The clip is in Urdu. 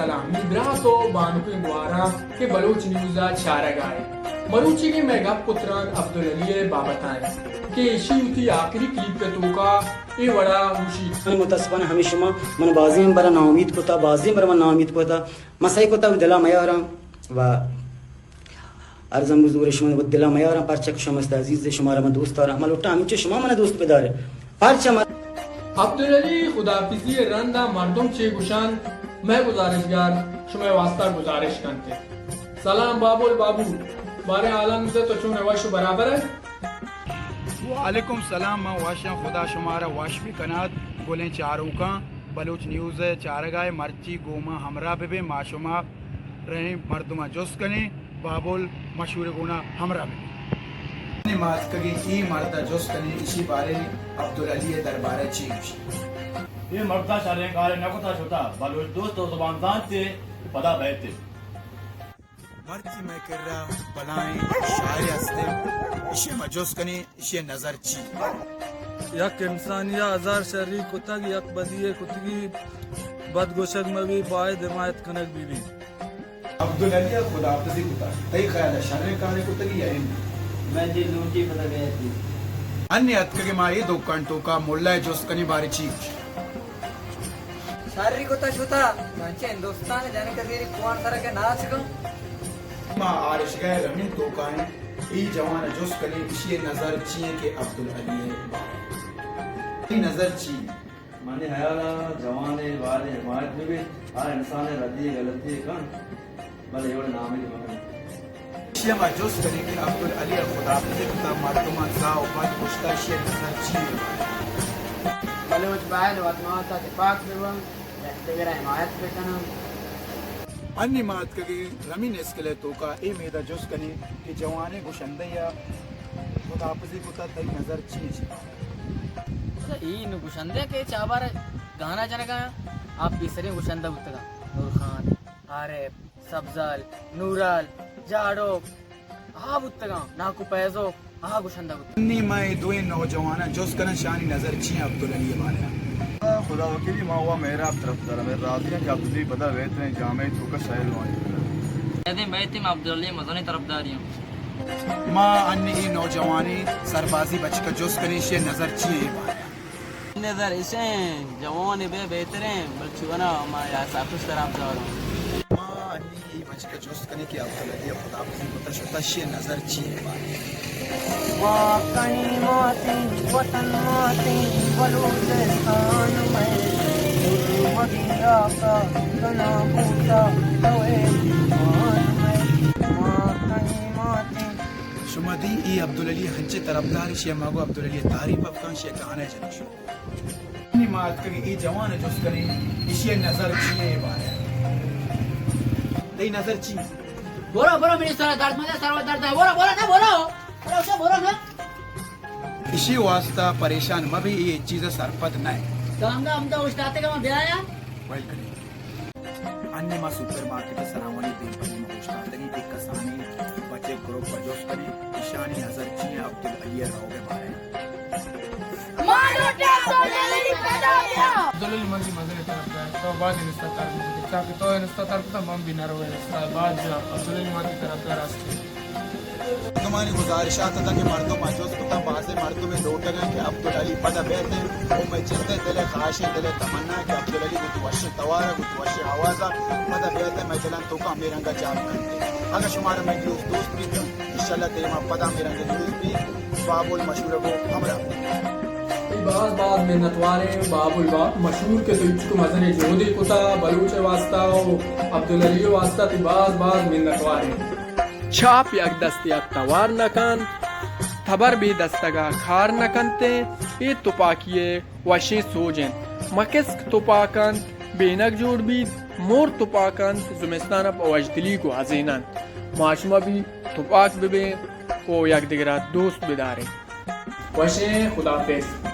سلامی براتو بانوکی گوارا کے بلوچ نیوزا چارگائے مروچی کے میگا پتران عبدالعلی بابتائیں کہ ایشیوتی آخری کلیپ کے توکا ای وڑا موشی متاسفانه همیشه من بازیم برای ناامید کتا بازیم برای من ناامید کتا مسایی کتا و دلا میارم و ارزم حضور شما و دلا میارم پرچه که شما است عزیز شما را من دوست دارم ملوٹا همیشه شما من دوست بداره پرچه من عبدالعلی خدافزی رندا مردم چے گوشان میں گزارشگار شما واسطہ گزارش کرتے سلام بابول بابو بارے عالم سے تو چون وش برابر ہے وعلیکم سلام میں واشن خدا شمارا واش بھی کنات بولیں چاروں کا بلوچ نیوز چارگائے مرچی گوما ہمراہ بے معشما رہیں مردمہ جس کنے بابول مشہور گونا ہمراہ بے نماز کگی ای مردہ جس کنے اسی بارے عبدالعلی دربارہ چیز یہ مردہ شارے کارے نکتا چھوٹا بلوچ دوست و زبان دانتے پدا بیتے مرچی میں کر رہا بلائیں شاعر ہستے اسے مجوز کنے اسے نظر چی یک انسانیہ ہزار شری کتگ یک بدیے کتگی بدگوشک مبی باید حمایت کنک بی بی عبدالعلی خدا حافظی کتا تئی خیال ہے شرع کارے کتگی یا ہم میں جی لوٹی پتہ گیا تھی انیہ اتکے مائی دو کنٹوں کا ملہ جوز کنے باری چیز ساری کتا چھوتا منچے ہندوستان جانے کا دیری کوان سارا کے ناچ گا ماں آرش گئے رمین توکائیں ای جوان جس کلی اسی نظر چیئے کہ عبدالعلی ای نظر چیئے مانی حیالا جوانے والے حمایت میں بھی ہر انسان ردی غلطی کن بلے یوڑ نامی دی مکن اسی ماں جس کلی کہ عبدالعلی خدا فضلتا مردمان زا و بات کشتا اسی نظر چیئے بلوچ باید وطنواتا اتفاق بیوان تیرہ حمایت پہ کنم انی مات کگی رمین اسکلے توکا ای میدہ جس کلی کہ جوانے گوشندہ یا خدا فضل کتا تی نظر چیئے این گوشندے کے چابار گانا جنگا آپ بیسرین گوشندہ بتگا نور خان عارف سبزال نورال جاڑو آہا بتگا ناکو پیزو آہا گوشندہ بتگا انی مائی دوئے نوجوانا جس کنا شانی نظر چیئے عبدالعلی بارے خدا وکیلی ماں ہوا میرا طرف دارا میرا راضی ہیں کہ عبدالعلی بدا ویتنے جامعی توکا شاہد ہوئیں میں عبدالعلی مزونی طرف داری ہوں ماں انی ای نوجوانی سربازی بچ کا جس کنی شے نظر چیئے بارے نظر اسے جوان بے بہترین بلچوانا ما یا ساتھ سلام داروں ماں انی ای بچ کا جس کنی کہ عبدالعلی خدا فضل کتا شتا شے نظر چیئے بارے واقعی ماتی وطن ماتی بلوچستان میں مدی آقا کنا بوتا دوے ایمان میں واقعی ماتی شما دی ای عبدالعلی ہنچے طرفدار شے ماگو عبدالعلی تعریف افکان شے کہانے جنشو انی مات کری ای جوان جس کنی اسی نظر چیئے بارے تی نظر چیئے بورو میری سارا درد مجھے سارا درد ہے بورو نا بورو نا اسی واسطہ پریشان مبھی یہ چیز سرپد نہ ہے کام دا ہم دا اشتاتے کا میں بیایا ویل کریں انی ما سپر مارکٹ سراوانی دین پنی ما اشتاتنی ایک کسانی بچے گروپ بجوس کنی اشانی نظر چیئے عبدالعلی روگے بارے عبدالعلی منزی مزر طرف جائے تو بعد انستا طرف جائے چاکہ تو انستا طرف تا من بھی نہ روئے انستا بعد جا عبدالعلی منزی طرف جائے راستے تمہاری گزارشات تھا کہ مردوں مجوز کتا بازے مردوں میں لوٹا گئے کہ عبدالعلی پدا بیتے وہ میں چلتے دلے خواہشیں دلے تمنا کہ عبدالعلی کو توشی توارا کو توشی آوازا پدا بیتے میں جلن تو کا میرنگا جاب کرتے اگر شمارا میں دوست بھی تھا انشاءاللہ تیرے ماں پدا میرنگا دوست بھی بابول مشہور کو ہمرا بعض محنتوارے بابول مشہور کے تو کو مزن جہودی کتا بلوچ واسطہ و عبدالعلی واسطہ تی بعض محنتوارے چھاپ یک دست یک توار نکن تبر بھی دستگا کھار نکنتے یہ تپاکیے وشی سوجن مکسک تپاکن بینک جوڑ بھی مور تپاکن زمستان اب وجدلی کو حزینن معاشمہ بھی تپاک بے و یک دیگرہ دوست بدارے وشی خدا حافظ